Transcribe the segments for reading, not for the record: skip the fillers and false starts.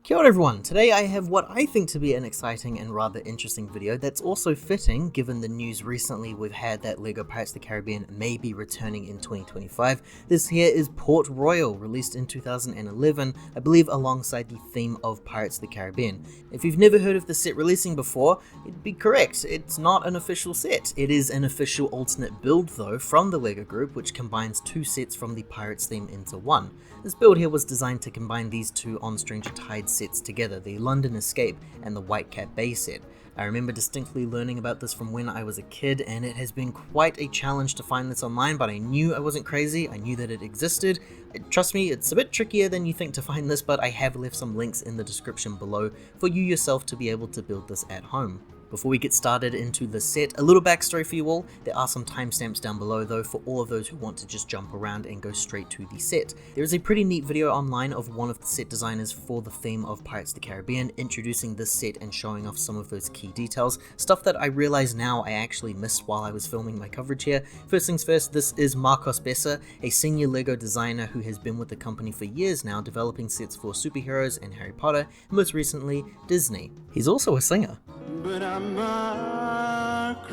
Kia ora everyone, today I have what I think to be an exciting and rather interesting video that's also fitting given the news recently we've had that LEGO Pirates of the Caribbean may be returning in 2025. This here is Port Royal, released in 2011, I believe alongside the theme of Pirates of the Caribbean. If you've never heard of the set releasing before, you'd be correct, it's not an official set. It is an official alternate build though from the LEGO group, which combines two sets from the Pirates theme into one. This build here was designed to combine these two On Stranger Tides sets together, the London Escape and the Whitecap Bay set. I remember distinctly learning about this from when I was a kid, and it has been quite a challenge to find this online, but I knew I wasn't crazy, I knew that it existed. Trust me, it's a bit trickier than you think to find this, but I have left some links in the description below for you yourself to be able to build this at home. Before we get started into the set, a little backstory for you all. There are some timestamps down below though for all of those who want to just jump around and go straight to the set. There is a pretty neat video online of one of the set designers for the theme of Pirates of the Caribbean introducing this set and showing off some of those key details, stuff that I realize now I actually missed while I was filming my coverage here. First things first, this is Marcos Bessa, a senior LEGO designer who has been with the company for years now, developing sets for superheroes and Harry Potter, and most recently Disney. He's also a singer. But I'm not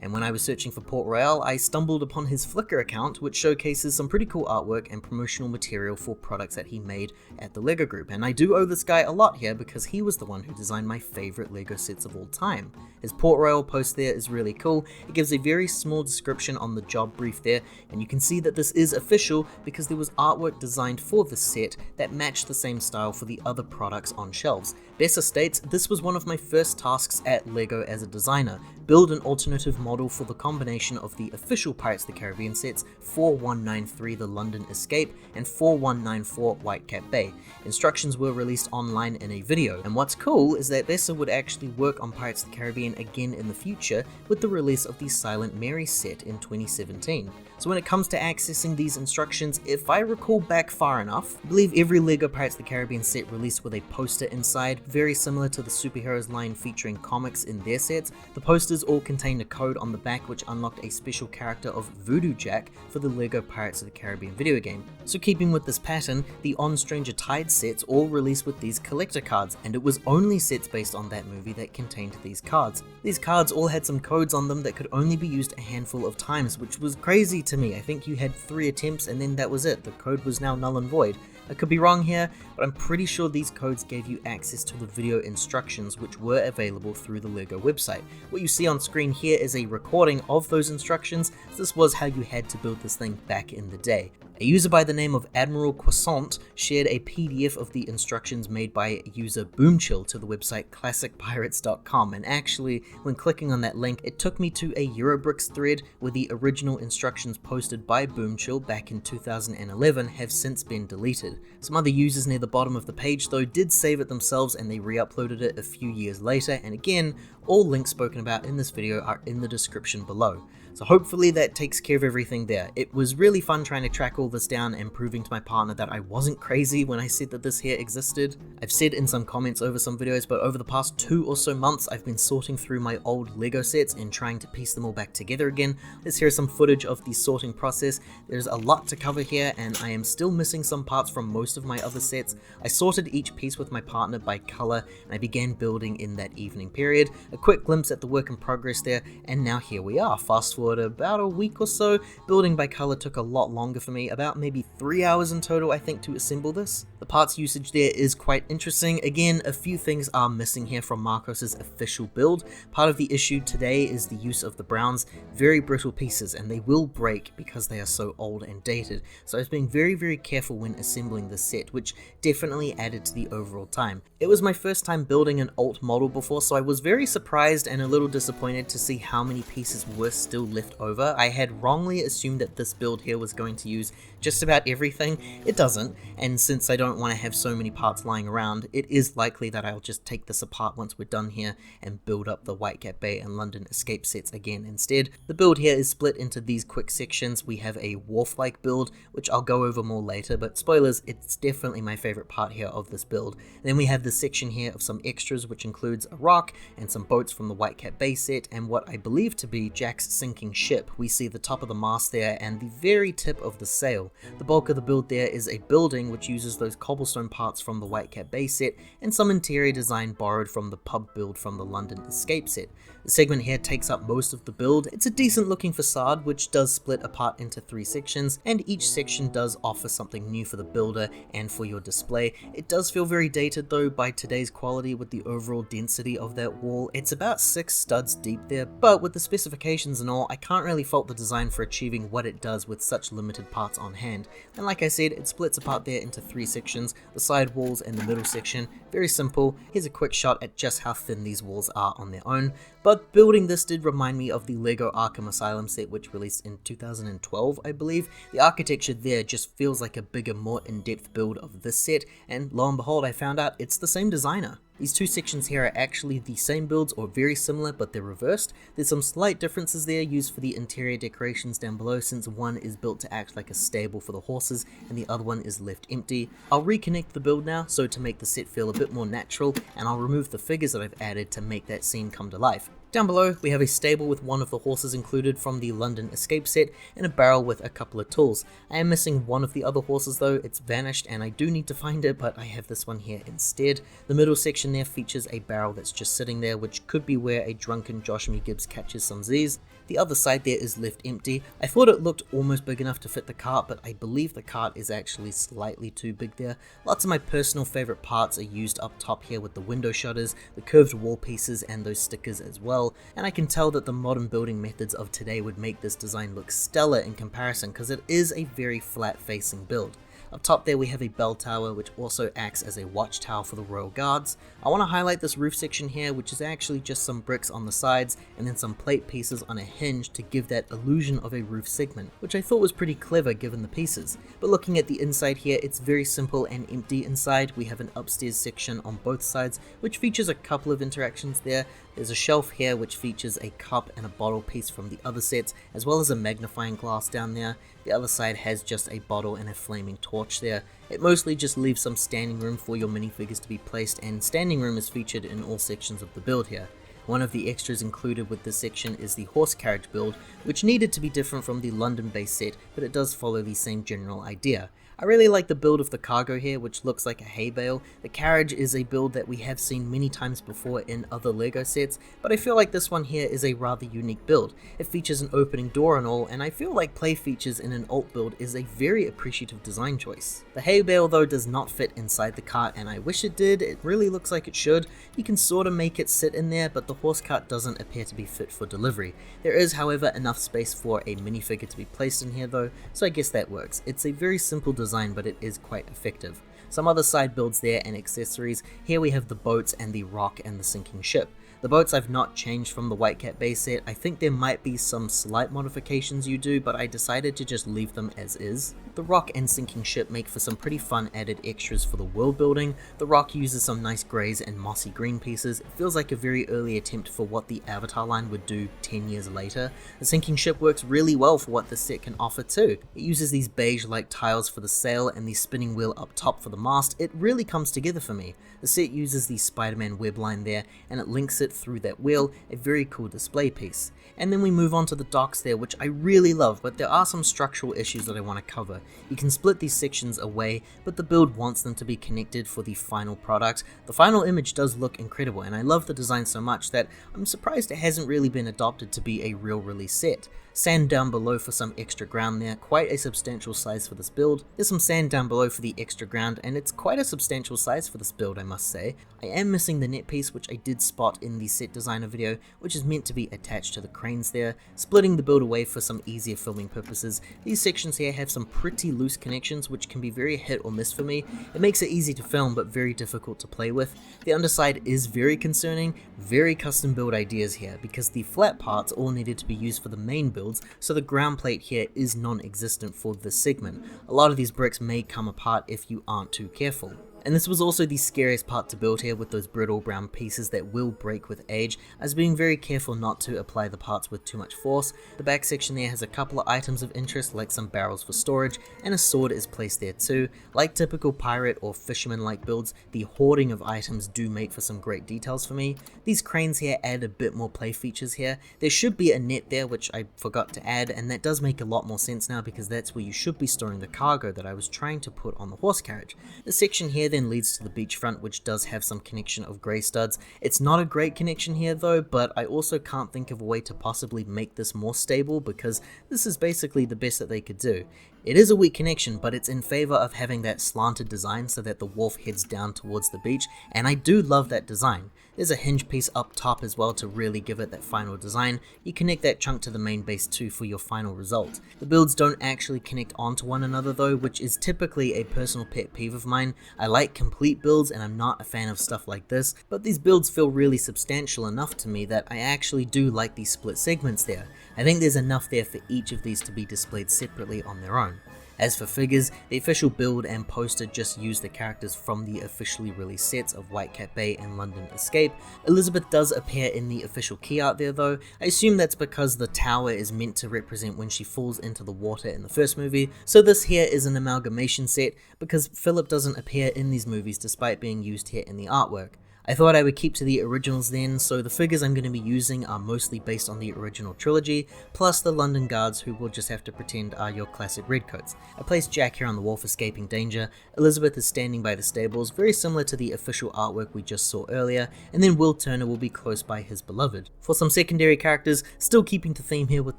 And when I was searching for Port Royal, I stumbled upon his Flickr account, which showcases some pretty cool artwork and promotional material for products that he made at the LEGO group. And I do owe this guy a lot here because he was the one who designed my favorite LEGO sets of all time. His Port Royal post there is really cool. It gives a very small description on the job brief there, and you can see that this is official because there was artwork designed for this set that matched the same style for the other products on shelves. Bessa states, "This was one of my first tasks at LEGO as a designer. Build an alternative model for the combination of the official Pirates of the Caribbean sets 4193 The London Escape and 4194 Whitecap Bay. Instructions were released online in a video." And what's cool is that Bessa would actually work on Pirates of the Caribbean again in the future with the release of the Silent Mary set in 2017. So when it comes to accessing these instructions, if I recall back far enough, I believe every LEGO Pirates of the Caribbean set released with a poster inside, very similar to the superheroes line featuring comics in their sets. The posters all contained a code on the back which unlocked a special character of Voodoo Jack for the LEGO Pirates of the Caribbean video game. So keeping with this pattern, the On Stranger Tides sets all released with these collector cards, and it was only sets based on that movie that contained these cards. These cards all had some codes on them that could only be used a handful of times, which was crazy to me. I think you had 3 attempts and then that was it. The code was now null and void. I could be wrong here, but I'm pretty sure these codes gave you access to the video instructions which were available through the LEGO website. What you see on screen here is a recording of those instructions. This was how you had to build this thing back in the day. A user by the name of Admiral Croissant shared a PDF of the instructions made by user Boomchil to the website classicpirates.com, and actually, when clicking on that link, it took me to a Eurobricks thread where the original instructions posted by Boomchil back in 2011 have since been deleted. Some other users near the bottom of the page though did save it themselves and they re-uploaded it a few years later, and again, all links spoken about in this video are in the description below. So hopefully that takes care of everything there. It was really fun trying to track all this down and proving to my partner that I wasn't crazy when I said that this here existed. I've said in some comments over some videos, but over the past 2 or so months, I've been sorting through my old LEGO sets and trying to piece them all back together again. Let's hear some footage of the sorting process. There's a lot to cover here, and I am still missing some parts from most of my other sets. I sorted each piece with my partner by color, and I began building in that evening period. A quick glimpse at the work in progress there, and now here we are. Fast forward about a week or so. Building by color took a lot longer for me, about maybe 3 hours in total I think to assemble this. The parts usage there is quite interesting. Again, a few things are missing here from Marcos's official build. Part of the issue today is the use of the browns, very brittle pieces, and they will break because they are so old and dated. So I was being very careful when assembling this set, which definitely added to the overall time. It was my first time building an alt model before, so I was very surprised and a little disappointed to see how many pieces were still left over. I had wrongly assumed that this build here was going to use just about everything. It doesn't, and since I don't want to have so many parts lying around, it is likely that I'll just take this apart once we're done here and build up the Whitecap Bay and London Escape sets again instead. The build here is split into these quick sections. We have a Wharf-like build, which I'll go over more later, but spoilers, it's definitely my favorite part here of this build. And then we have this section here of some extras, which includes a rock and some boats from the Whitecap Bay set, and what I believe to be Jack's sinking sinking ship. We see the top of the mast there and the very tip of the sail. The bulk of the build there is a building which uses those cobblestone parts from the Whitecap Bay set and some interior design borrowed from the pub build from the London Escape set. The segment here takes up most of the build. It's a decent looking facade which does split apart into 3 sections, and each section does offer something new for the builder and for your display. It does feel very dated though by today's quality with the overall density of that wall. It's about 6 studs deep there, but with the specifications and all, I can't really fault the design for achieving what it does with such limited parts on hand. And like I said, it splits apart there into 3 sections, the side walls and the middle section. Very simple. Here's a quick shot at just how thin these walls are on their own. But building this did remind me of the LEGO Arkham Asylum set which released in 2012, I believe. The architecture there just feels like a bigger, more in-depth build of this set, and lo and behold I found out it's the same designer. These 2 sections here are actually the same builds or very similar, but they're reversed. There's some slight differences there used for the interior decorations down below, since one is built to act like a stable for the horses and the other one is left empty. I'll reconnect the build now so to make the set feel a bit more natural, and I'll remove the figures that I've added to make that scene come to life. Down below, we have a stable with one of the horses included from the London Escape set and a barrel with a couple of tools. I am missing one of the other horses though, it's vanished and I do need to find it, but I have this one here instead. The middle section there features a barrel that's just sitting there, which could be where a drunken Josh Me Gibbs catches some Z's. The other side there is left empty. I thought it looked almost big enough to fit the cart, but I believe the cart is actually slightly too big there. Lots of my personal favorite parts are used up top here with the window shutters, the curved wall pieces and those stickers as well. And I can tell that the modern building methods of today would make this design look stellar in comparison, because it is a very flat facing build. Up top there we have a bell tower which also acts as a watchtower for the Royal Guards. I want to highlight this roof section here, which is actually just some bricks on the sides and then some plate pieces on a hinge to give that illusion of a roof segment, which I thought was pretty clever given the pieces. But looking at the inside here, it's very simple and empty inside. We have an upstairs section on both sides which features a couple of interactions there. There's a shelf here which features a cup and a bottle piece from the other sets, as well as a magnifying glass down there. The other side has just a bottle and a flaming torch there. It mostly just leaves some standing room for your minifigures to be placed, and standing room is featured in all sections of the build here. One of the extras included with this section is the horse carriage build, which needed to be different from the London based set, but it does follow the same general idea. I really like the build of the cargo here, which looks like a hay bale. The carriage is a build that we have seen many times before in other LEGO sets, but I feel like this one here is a rather unique build. It features an opening door and all, and I feel like play features in an alt build is a very appreciative design choice. The hay bale though does not fit inside the cart, and I wish it did. It really looks like it should. You can sort of make it sit in there, but the horse cart doesn't appear to be fit for delivery. There is, however, enough space for a minifigure to be placed in here though, so I guess that works. It's a very simple design, but it is quite effective. Some other side builds there and accessories. Here we have the boats and the rock and the sinking ship. The boats I've not changed from the Whitecap Bay set. I think there might be some slight modifications you do, but I decided to just leave them as is. The rock and sinking ship make for some pretty fun added extras for the world building. The rock uses some nice greys and mossy green pieces. It feels like a very early attempt for what the Avatar line would do 10 years later. The sinking ship works really well for what the set can offer too. It uses these beige-like tiles for the sail and the spinning wheel up top for the mast. It really comes together for me. The set uses the Spider-Man web line there, and it links it through that wheel, a very cool display piece. And then we move on to the docks there, which I really love, but there are some structural issues that I want to cover. You can split these sections away, but the build wants them to be connected for the final product. The final image does look incredible, and I love the design so much that I'm surprised it hasn't really been adopted to be a real release set. Sand down below for some extra ground there, quite a substantial size for this build. There's some sand down below for the extra ground, and it's quite a substantial size for this build, I must say. I am missing the net piece, which I did spot in the set designer video, which is meant to be attached to the cranes there, splitting the build away for some easier filming purposes. These sections here have some pretty loose connections, which can be very hit or miss for me. It makes it easy to film, but very difficult to play with. The underside is very concerning, very custom build ideas here, because the flat parts all needed to be used for the main build, so the ground plate here is non-existent for this segment. A lot of these bricks may come apart if you aren't too careful. And this was also the scariest part to build here, with those brittle brown pieces that will break with age. I was being very careful not to apply the parts with too much force. The back section there has a couple of items of interest, like some barrels for storage, and a sword is placed there too. Like typical pirate or fisherman like builds, the hoarding of items do make for some great details for me. These cranes here add a bit more play features here. There should be a net there, which I forgot to add, and that does make a lot more sense now because that's where you should be storing the cargo that I was trying to put on the horse carriage. The section here then leads to the beachfront, which does have some connection of grey studs. It's not a great connection here though, but I also can't think of a way to possibly make this more stable because this is basically the best that they could do. It is a weak connection, but it's in favor of having that slanted design so that the wharf heads down towards the beach, and I do love that design. There's a hinge piece up top as well to really give it that final design. You connect that chunk to the main base too for your final result. The builds don't actually connect onto one another though, which is typically a personal pet peeve of mine. I like complete builds and I'm not a fan of stuff like this, but these builds feel really substantial enough to me that I actually do like these split segments there. I think there's enough there for each of these to be displayed separately on their own. As for figures, the official build and poster just use the characters from the officially released sets of Whitecap Bay and London Escape. Elizabeth does appear in the official key art there though. I assume that's because the tower is meant to represent when she falls into the water in the first movie, so this here is an amalgamation set because Philip doesn't appear in these movies despite being used here in the artwork. I thought I would keep to the originals then, so the figures I'm going to be using are mostly based on the original trilogy, plus the London guards who will just have to pretend are your classic redcoats. I placed Jack here on the wharf escaping danger, Elizabeth is standing by the stables, very similar to the official artwork we just saw earlier, and then Will Turner will be close by his beloved. For some secondary characters, still keeping the theme here with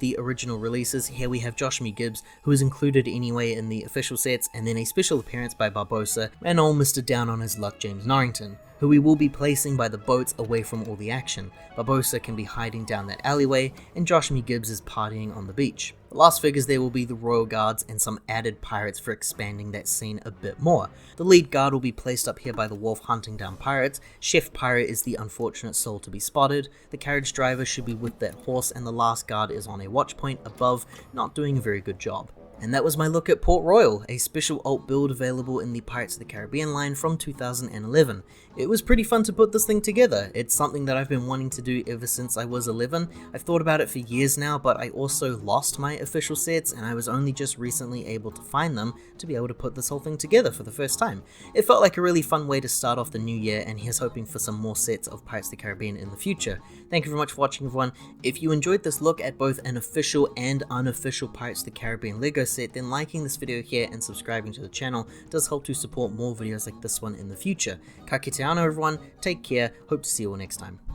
the original releases, here we have Joshua Gibbs, who is included anyway in the official sets, and then a special appearance by Barbosa, and old Mr. Down on his luck James Norrington, who we will be placing by the boats away from all the action. Barbosa can be hiding down that alleyway, and Joshua Gibbs is partying on the beach. The last figures there will be the Royal Guards and some added pirates for expanding that scene a bit more. The lead guard will be placed up here by the wharf hunting down pirates. Chef Pirate is the unfortunate soul to be spotted. The carriage driver should be with that horse, and the last guard is on a watch point above, not doing a very good job. And that was my look at Port Royal, a special alt build available in the Pirates of the Caribbean line from 2011. It was pretty fun to put this thing together. It's something that I've been wanting to do ever since I was 11. I've thought about it for years now, but I also lost my official sets and I was only just recently able to find them to be able to put this whole thing together for the first time. It felt like a really fun way to start off the new year, and here's hoping for some more sets of Pirates of the Caribbean in the future. Thank you very much for watching, everyone. If you enjoyed this look at both an official and unofficial Pirates of the Caribbean Lego set, then liking this video here and subscribing to the channel does help to support more videos like this one in the future. Ka kite anō, everyone, take care, hope to see you all next time.